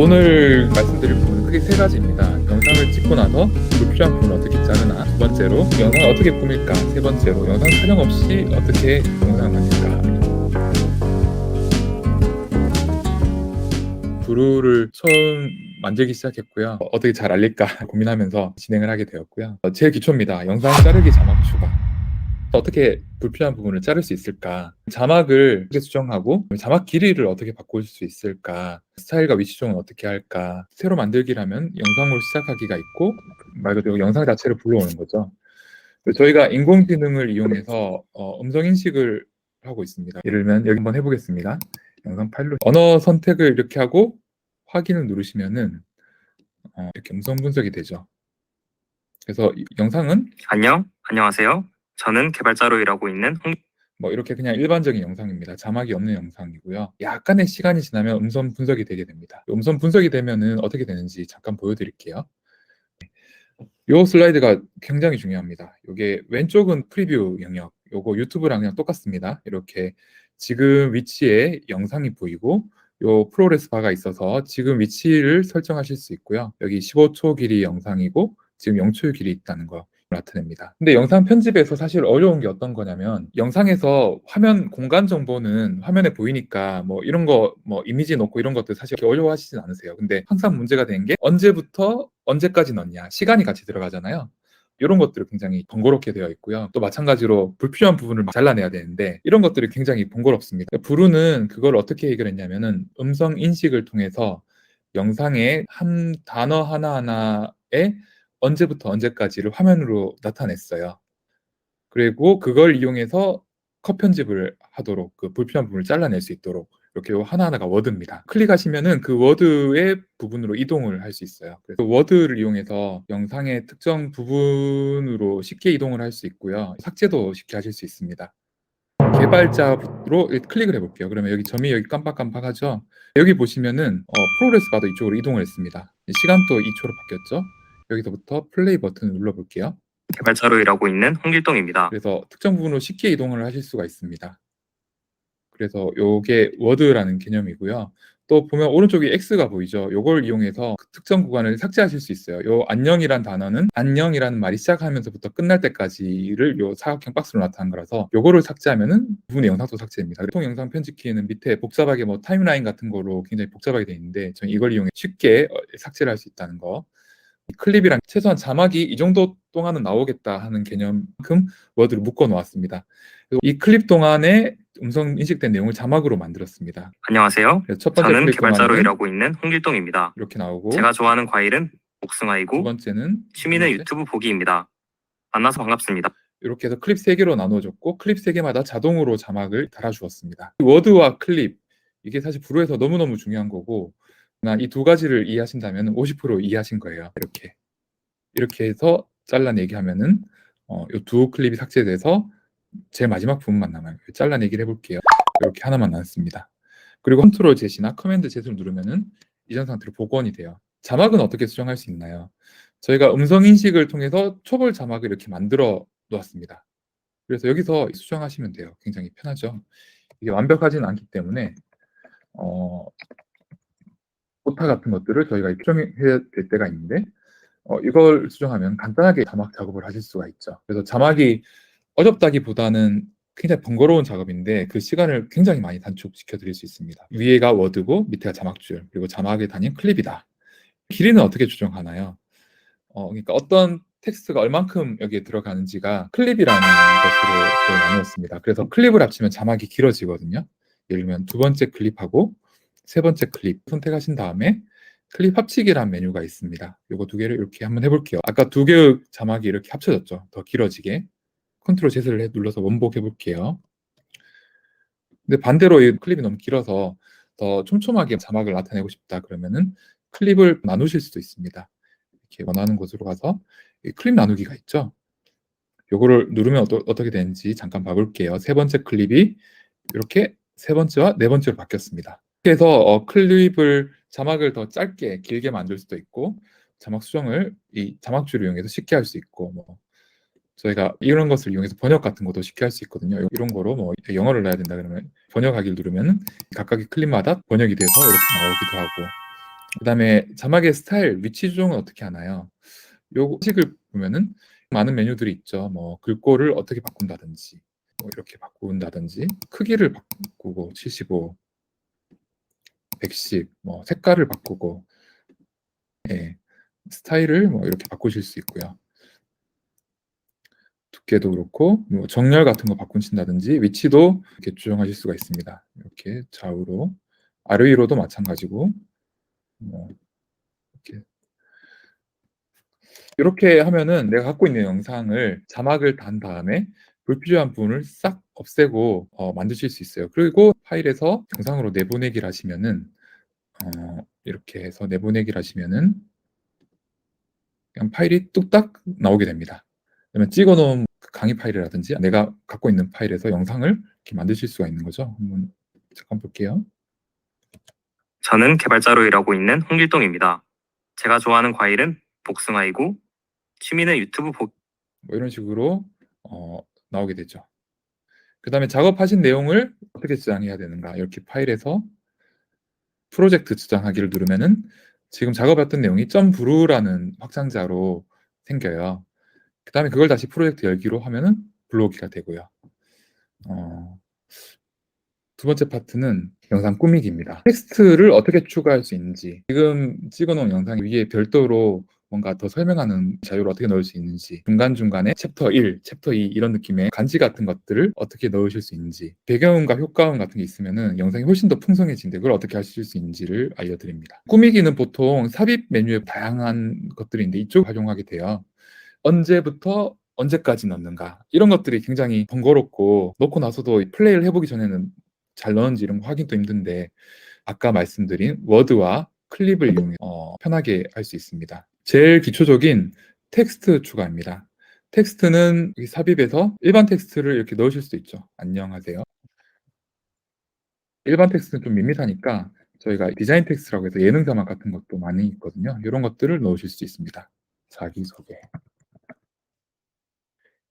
오늘 말씀드릴 부분은 크게 세 가지입니다. 영상을 찍고 나서 불필요한 부분을 어떻게 자르나, 두 번째로 영상을 어떻게 꾸밀까, 세 번째로 영상 촬영 없이 어떻게 영상을 만들까. 브루를 처음 만들기 시작했고요. 어떻게 잘 알릴까 고민하면서 진행을 하게 되었고요. 제일 기초입니다. 영상 자르기, 자막 추가. 어떻게 불필요한 부분을 자를 수 있을까? 자막을 어떻게 수정하고 자막 길이를 어떻게 바꿀 수 있을까? 스타일과 위치 조정은 어떻게 할까? 새로 만들기라면 영상으로 시작하기가 있고 말 그대로 영상 자체를 불러오는 거죠. 저희가 인공지능을 이용해서 음성 인식을 하고 있습니다. 예를 들면 여기 한번 해보겠습니다. 영상 파일로 언어 선택을 이렇게 하고 확인을 누르시면은 이렇게 음성 분석이 되죠. 그래서 영상은 안녕하세요. 저는 개발자로 일하고 있는 뭐 이렇게 그냥 일반적인 영상입니다. 자막이 없는 영상이고요. 약간의 시간이 지나면 음성 분석이 되게 됩니다. 음성 분석이 되면은 어떻게 되는지 잠깐 보여드릴게요. 이 슬라이드가 굉장히 중요합니다. 이게 왼쪽은 프리뷰 영역, 요거 유튜브랑 그냥 똑같습니다. 이렇게 지금 위치에 영상이 보이고 요 프로그레스 바가 있어서 지금 위치를 설정하실 수 있고요. 여기 15초 길이 영상이고 지금 0초 길이 있다는 거 나타냅니다. 근데 영상 편집에서 사실 어려운 게 어떤 거냐면 영상에서 화면 공간 정보는 화면에 보이니까 뭐 이런 거 뭐 이미지 넣고 이런 것들 사실 어려워하시진 않으세요. 근데 항상 문제가 되는 게 언제부터 언제까지 넣냐 시간이 같이 들어가잖아요. 이런 것들이 굉장히 번거롭게 되어 있고요. 또 마찬가지로 불필요한 부분을 잘라내야 되는데 이런 것들이 굉장히 번거롭습니다. 브루는 그걸 어떻게 해결했냐면은 음성 인식을 통해서 영상의 한 단어 하나하나에 언제부터 언제까지를 화면으로 나타냈어요. 그리고 그걸 이용해서 컷 편집을 하도록 그 불필요한 부분을 잘라낼 수 있도록 이렇게 하나하나가 워드입니다. 클릭하시면은 그 워드의 부분으로 이동을 할 수 있어요. 그래서 워드를 이용해서 영상의 특정 부분으로 쉽게 이동을 할 수 있고요. 삭제도 쉽게 하실 수 있습니다. 개발자로 클릭을 해볼게요. 그러면 여기 점이 여기 깜빡깜빡하죠? 여기 보시면은 프로그레스 바도 이쪽으로 이동을 했습니다. 시간도 2초로 바뀌었죠? 여기서부터 플레이 버튼을 눌러볼게요. 개발자로 일하고 있는 홍길동입니다. 그래서 특정 부분으로 쉽게 이동을 하실 수가 있습니다. 그래서 요게 워드라는 개념이고요. 또 보면 오른쪽에 X가 보이죠? 요걸 이용해서 그 특정 구간을 삭제하실 수 있어요. 요 안녕이란 단어는 안녕이라는 말이 시작하면서부터 끝날 때까지를 요 사각형 박스로 나타난 거라서 요거를 삭제하면은 부분의 영상도 삭제됩니다. 보통 영상 편집키는 밑에 복잡하게 뭐 타임라인 같은 거로 굉장히 복잡하게 되어 있는데 저는 이걸 이용해 쉽게 삭제를 할 수 있다는 거. 클립이랑 최소한 자막이 이 정도 동안은 나오겠다 하는 개념만큼 워드를 묶어 놓았습니다. 그리고 이 클립 동안에 음성 인식된 내용을 자막으로 만들었습니다. 안녕하세요. 첫 번째 저는 클립 개발자로 동안에는 일하고 있는 홍길동입니다. 이렇게 나오고 제가 좋아하는 과일은 두 복숭아이고 번째는 취미는 유튜브 보기입니다. 만나서 반갑습니다. 이렇게 해서 클립 3개로 나눠줬고 클립 3개마다 자동으로 자막을 달아주었습니다. 워드와 클립 이게 사실 브루에서 너무너무 중요한 거고 이 두 가지를 이해하신다면 50% 이해하신 거예요. 이렇게 해서 잘라내기 하면은 이 두 클립이 삭제돼서 제일 마지막 부분만 남아요. 잘라내기를 해볼게요. 이렇게 하나만 남습니다. 그리고 컨트롤 Z나 커맨드 Z를 누르면은 이전 상태로 복원이 돼요. 자막은 어떻게 수정할 수 있나요? 저희가 음성 인식을 통해서 초벌 자막을 이렇게 만들어 놓았습니다. 그래서 여기서 수정하시면 돼요. 굉장히 편하죠. 이게 완벽하지는 않기 때문에 오타 같은 것들을 저희가 수정해야 될 때가 있는데 이걸 수정하면 간단하게 자막 작업을 하실 수가 있죠. 그래서 자막이 어렵다기보다는 굉장히 번거로운 작업인데 그 시간을 굉장히 많이 단축시켜 드릴 수 있습니다. 위에가 워드고 밑에가 자막줄 그리고 자막의 단위는 클립이다. 길이는 어떻게 조정하나요? 그러니까 어떤 텍스트가 얼만큼 여기에 들어가는지가 클립이라는 것으로 저희 나누었습니다. 그래서 클립을 합치면 자막이 길어지거든요. 예를 들면 두 번째 클립하고 세 번째 클립 선택하신 다음에 클립 합치기라는 메뉴가 있습니다. 이거 두 개를 이렇게 한번 해볼게요. 아까 두 개의 자막이 이렇게 합쳐졌죠. 더 길어지게. 컨트롤 Z를 눌러서 원복해 볼게요. 근데 반대로 이 클립이 너무 길어서 더 촘촘하게 자막을 나타내고 싶다 그러면은 클립을 나누실 수도 있습니다. 이렇게 원하는 곳으로 가서 이 클립 나누기가 있죠. 요거를 누르면 어떻게 되는지 잠깐 봐볼게요. 세 번째 클립이 이렇게 세 번째와 네 번째로 바뀌었습니다. 그래서 클립을 자막을 더 짧게 길게 만들 수도 있고 자막 수정을 이 자막줄을 이용해서 쉽게 할 수 있고 뭐 저희가 이런 것을 이용해서 번역 같은 것도 쉽게 할 수 있거든요. 이런 거로 뭐 영어를 넣어야 된다 그러면 번역하기를 누르면 각각의 클립마다 번역이 돼서 이렇게 나오기도 하고 그다음에 자막의 스타일, 위치 조정은 어떻게 하나요? 요 식을 보면은 많은 메뉴들이 있죠. 뭐 글꼴을 어떻게 바꾼다든지, 뭐 이렇게 바꾼다든지, 크기를 바꾸고 75, 110, 뭐 색깔을 바꾸고, 예, 스타일을 뭐 이렇게 바꾸실 수 있고요. 두께도 그렇고, 뭐 정렬 같은 거 바꾸신다든지, 위치도 이렇게 조정하실 수가 있습니다. 이렇게 좌우로, 아래 위로도 마찬가지고, 뭐 이렇게 하면은 내가 갖고 있는 영상을 자막을 단 다음에 불필요한 부분을 싹 없애고 만드실 수 있어요. 그리고 파일에서 영상으로 내보내기를 하시면은 이렇게 해서 내보내기를 하시면은 그냥 파일이 뚝딱 나오게 됩니다. 그러면 찍어놓은 그 강의 파일이라든지 내가 갖고 있는 파일에서 영상을 이렇게 만드실 수가 있는 거죠. 한번 잠깐 볼게요. 저는 개발자로 일하고 있는 홍길동입니다. 제가 좋아하는 과일은 복숭아이고 취미는 유튜브 보기. 뭐 이런 식으로 나오게 되죠. 그 다음에 작업하신 내용을 어떻게 저장해야 되는가, 이렇게 파일에서 프로젝트 저장하기를 누르면은 지금 작업했던 내용이 .bru라는 확장자로 생겨요. 그 다음에 그걸 다시 프로젝트 열기로 하면은 블로그가 되고요. 두 번째 파트는 영상 꾸미기입니다. 텍스트를 어떻게 추가할 수 있는지, 지금 찍어놓은 영상 위에 별도로 뭔가 더 설명하는 자료를 어떻게 넣을 수 있는지, 중간중간에 챕터 1, 챕터 2 이런 느낌의 간지 같은 것들을 어떻게 넣으실 수 있는지, 배경음과 효과음 같은 게 있으면은 영상이 훨씬 더 풍성해진데 그걸 어떻게 하실 수 있는지를 알려드립니다. 꾸미기는 보통 삽입 메뉴에 다양한 것들이 있는데 이쪽 활용하게 돼요. 언제부터 언제까지 넣는가, 이런 것들이 굉장히 번거롭고 넣고 나서도 플레이를 해보기 전에는 잘 넣었는지 이런 거 확인도 힘든데, 아까 말씀드린 워드와 클립을 이용해 편하게 할 수 있습니다. 제일 기초적인 텍스트 추가입니다. 텍스트는 이 삽입에서 일반 텍스트를 이렇게 넣으실 수도 있죠. 안녕하세요. 일반 텍스트는 좀 밋밋하니까 저희가 디자인 텍스트라고 해서 예능 자막 같은 것도 많이 있거든요. 이런 것들을 넣으실 수 있습니다. 자기소개.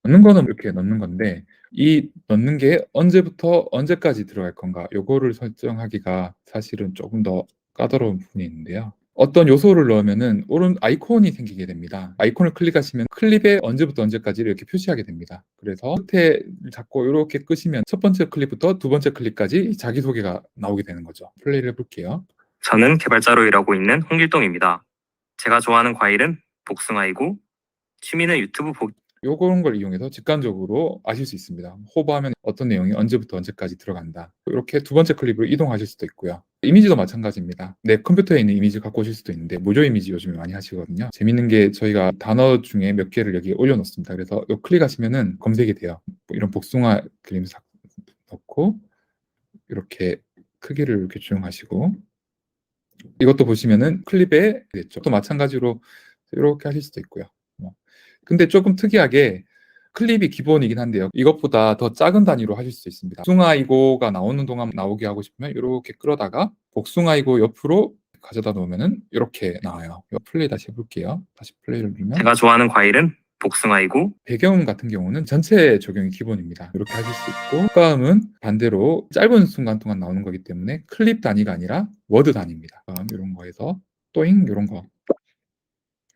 넣는 거는 이렇게 넣는 건데, 이 넣는 게 언제부터 언제까지 들어갈 건가, 요거를 설정하기가 사실은 조금 더 까다로운 부분이 있는데요. 어떤 요소를 넣으면은 오른 아이콘이 생기게 됩니다. 아이콘을 클릭하시면 클립에 언제부터 언제까지를 이렇게 표시하게 됩니다. 그래서 끝에 잡고 이렇게 끄시면 첫 번째 클립부터 두 번째 클립까지 자기소개가 나오게 되는 거죠. 플레이를 해볼게요. 저는 개발자로 일하고 있는 홍길동입니다. 제가 좋아하는 과일은 복숭아이고 취미는 유튜브 보기. 요런 걸 이용해서 직관적으로 아실 수 있습니다. 호버하면 어떤 내용이 언제부터 언제까지 들어간다. 이렇게 두 번째 클립으로 이동하실 수도 있고요. 이미지도 마찬가지입니다. 내 컴퓨터에 있는 이미지 갖고 오실 수도 있는데 무료 이미지 요즘에 많이 하시거든요. 재밌는 게 저희가 단어 중에 몇 개를 여기에 올려놓습니다. 그래서 요 클릭하시면은 검색이 돼요. 뭐 이런 복숭아 그림 싹 넣고 이렇게 크기를 이렇게 조정하시고, 이것도 보시면은 클립에 됐죠. 또 마찬가지로 이렇게 하실 수도 있고요. 근데 조금 특이하게 클립이 기본이긴 한데요. 이것보다 더 작은 단위로 하실 수 있습니다. 복숭아이고가 나오는 동안 나오게 하고 싶으면 이렇게 끌어다가 복숭아이고 옆으로 가져다 놓으면은 이렇게 나와요. 이거 플레이 다시 해볼게요. 다시 플레이를 누르면 제가 좋아하는 과일은 복숭아이고 배경 같은 경우는 전체 적용이 기본입니다. 이렇게 하실 수 있고, 효과음은 반대로 짧은 순간 동안 나오는 거기 때문에 클립 단위가 아니라 워드 단위입니다. 이런 거에서 또잉 이런 거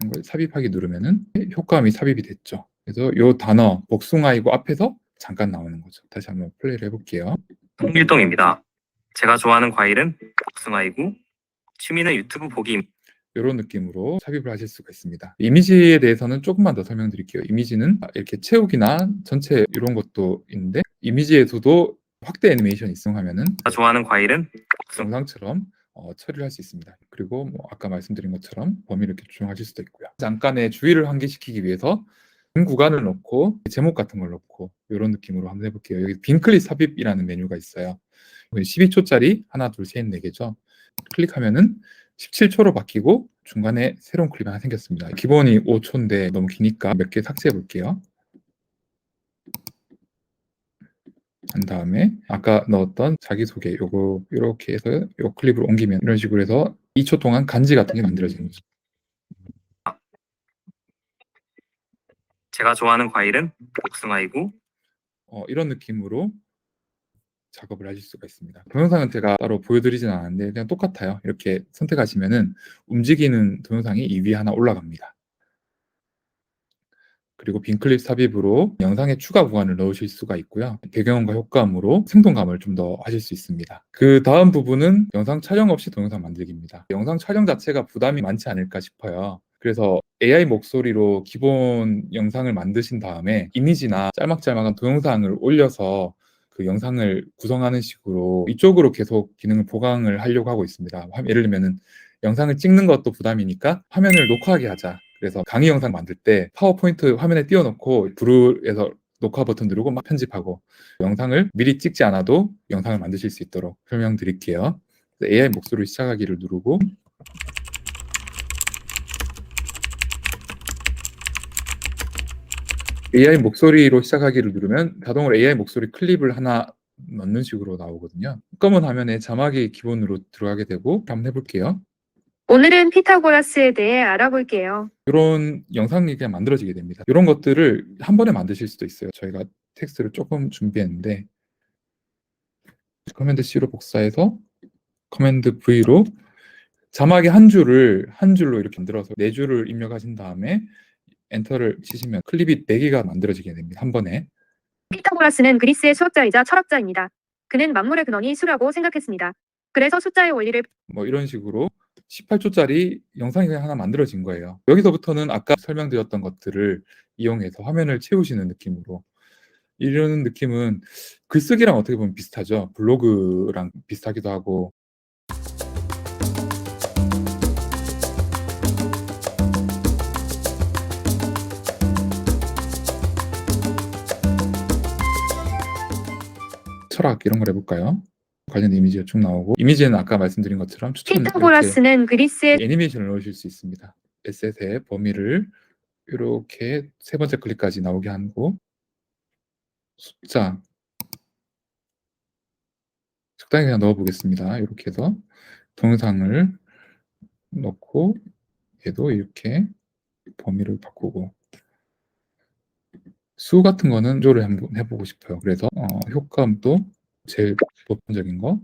이런 걸 삽입하기 누르면은 효과음이 삽입이 됐죠. 그래서 요 단어 복숭아이고 앞에서 잠깐 나오는 거죠. 다시 한번 플레이를 해볼게요. 홍길동입니다. 제가 좋아하는 과일은 복숭아이고 취미는 유튜브 보기. 이런 느낌으로 삽입을 하실 수가 있습니다. 이미지에 대해서는 조금만 더 설명드릴게요. 이미지는 이렇게 채우기나 전체 이런 것도 있는데, 이미지에서도 확대 애니메이션이 있으면은 제가 좋아하는 과일은 영상처럼 처리를 할 수 있습니다. 그리고 뭐 아까 말씀드린 것처럼 범위를 이렇게 조정하실 수도 있고요. 잠깐의 주의를 환기시키기 위해서 빈 구간을 넣고 제목 같은 걸 넣고 이런 느낌으로 한번 해볼게요. 여기 빈 클립 삽입이라는 메뉴가 있어요. 12초짜리 하나, 둘, 셋, 네 개죠. 클릭하면은 17초로 바뀌고 중간에 새로운 클립이 하나 생겼습니다. 기본이 5초인데 너무 기니까 몇 개 삭제해 볼게요. 한 다음에 아까 넣었던 자기소개 요거 이렇게 해서 요 클립을 옮기면 이런 식으로 해서 2초 동안 간지 같은 게 만들어지는 거죠. 제가 좋아하는 과일은 복숭아이고 이런 느낌으로 작업을 하실 수가 있습니다. 동영상은 제가 따로 보여드리진 않았는데 그냥 똑같아요. 이렇게 선택하시면은 움직이는 동영상이 이 위에 하나 올라갑니다. 그리고 빈클립 삽입으로 영상에 추가 구간을 넣으실 수가 있고요. 배경음과 효과음으로 생동감을 좀 더 하실 수 있습니다. 그 다음 부분은 영상 촬영 없이 동영상 만들기입니다. 영상 촬영 자체가 부담이 많지 않을까 싶어요. 그래서 AI 목소리로 기본 영상을 만드신 다음에 이미지나 짤막짤막한 동영상을 올려서 그 영상을 구성하는 식으로 이쪽으로 계속 기능을 보강을 하려고 하고 있습니다. 예를 들면은 영상을 찍는 것도 부담이니까 화면을 녹화하게 하자. 그래서 강의 영상 만들 때 파워포인트 화면에 띄워놓고 브루에서 녹화 버튼 누르고 막 편집하고 영상을 미리 찍지 않아도 영상을 만드실 수 있도록 설명드릴게요. AI 목소리 시작하기를 누르고 AI 목소리로 시작하기를 누르면 자동으로 AI 목소리 클립을 하나 넣는 식으로 나오거든요. 검은 화면에 자막이 기본으로 들어가게 되고 한번 해볼게요. 오늘은 피타고라스에 대해 알아볼게요. 이런 영상이 그냥 만들어지게 됩니다. 이런 것들을 한 번에 만드실 수도 있어요. 저희가 텍스트를 조금 준비했는데 커맨드 C로 복사해서 커맨드 V로 자막의 한 줄로 이렇게 만들어서 네 줄을 입력하신 다음에 엔터를 치시면 클립이 4개가 만들어지게 됩니다. 한 번에. 피타고라스는 그리스의 수학자이자 철학자입니다. 그는 만물의 근원이 수라고 생각했습니다. 그래서 숫자의 원리를 뭐 이런 식으로 18초짜리 영상이 그냥 하나 만들어진 거예요. 여기서부터는 아까 설명드렸던 것들을 이용해서 화면을 채우시는 느낌으로 이런 느낌은 글쓰기랑 어떻게 보면 비슷하죠. 블로그랑 비슷하기도 하고 철학 이런 걸 해볼까요? 관련 이미지가 쭉 나오고 이미지는 아까 말씀드린 것처럼 추천 피타고라스는 그리스의 애니메이션을 넣으실 수 있습니다. 에셋의 범위를 이렇게 세 번째 클릭까지 나오게 하고 숫자 적당히 그냥 넣어보겠습니다. 이렇게 해서 동영상을 넣고 얘도 이렇게 범위를 바꾸고 수 같은 거는 조절을 한번 해보고 싶어요. 그래서 효과음도 제일 보편적인 거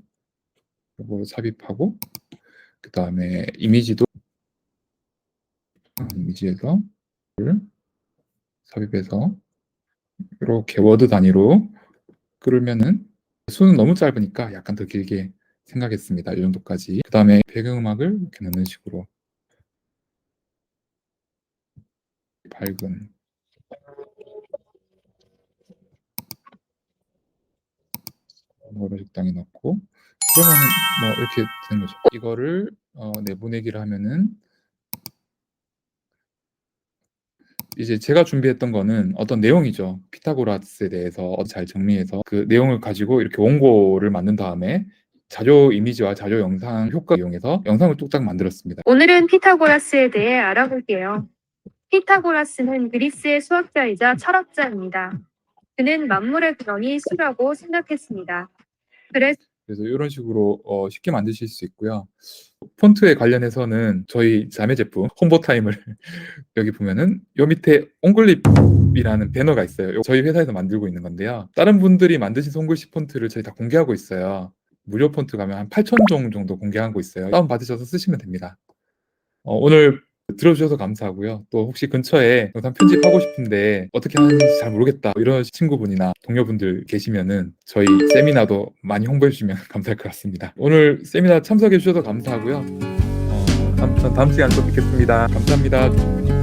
이거 삽입하고 그 다음에 이미지도 이미지에서 삽입해서 이렇게 워드 단위로 끌면은 수는 너무 짧으니까 약간 더 길게 생각했습니다. 이 정도까지. 그 다음에 배경음악을 이렇게 넣는 식으로 밝은 거를 적당히 넣고 그러면은 뭐 이렇게 되는 거죠. 이거를 내보내기를 하면은 이제 제가 준비했던 거는 어떤 내용이죠. 피타고라스에 대해서 잘 정리해서 그 내용을 가지고 이렇게 원고를 만든 다음에 자료 이미지와 자료 영상 효과 이용해서 영상을 뚝딱 만들었습니다. 오늘은 피타고라스에 대해 알아볼게요. 피타고라스는 그리스의 수학자이자 철학자입니다. 그는 만물의 근원이 수라고 생각했습니다. 그래서 이런 식으로 쉽게 만드실 수 있고요. 폰트에 관련해서는 저희 자매 제품 홈보타임을 여기 보면은 요 밑에 옹글립이라는 배너가 있어요. 저희 회사에서 만들고 있는 건데요. 다른 분들이 만드신 손글씨 폰트를 저희 다 공개하고 있어요. 무료 폰트 가면 한 8,000종 정도 공개하고 있어요. 다운 받으셔서 쓰시면 됩니다. 오늘 들어주셔서 감사하고요. 또 혹시 근처에 영상 편집하고 싶은데 어떻게 하는지 잘 모르겠다 이런 친구분이나 동료분들 계시면은 저희 세미나도 많이 홍보해 주시면 감사할 것 같습니다. 오늘 세미나 참석해 주셔서 감사하고요. 다음 시간에 또 뵙겠습니다. 감사합니다.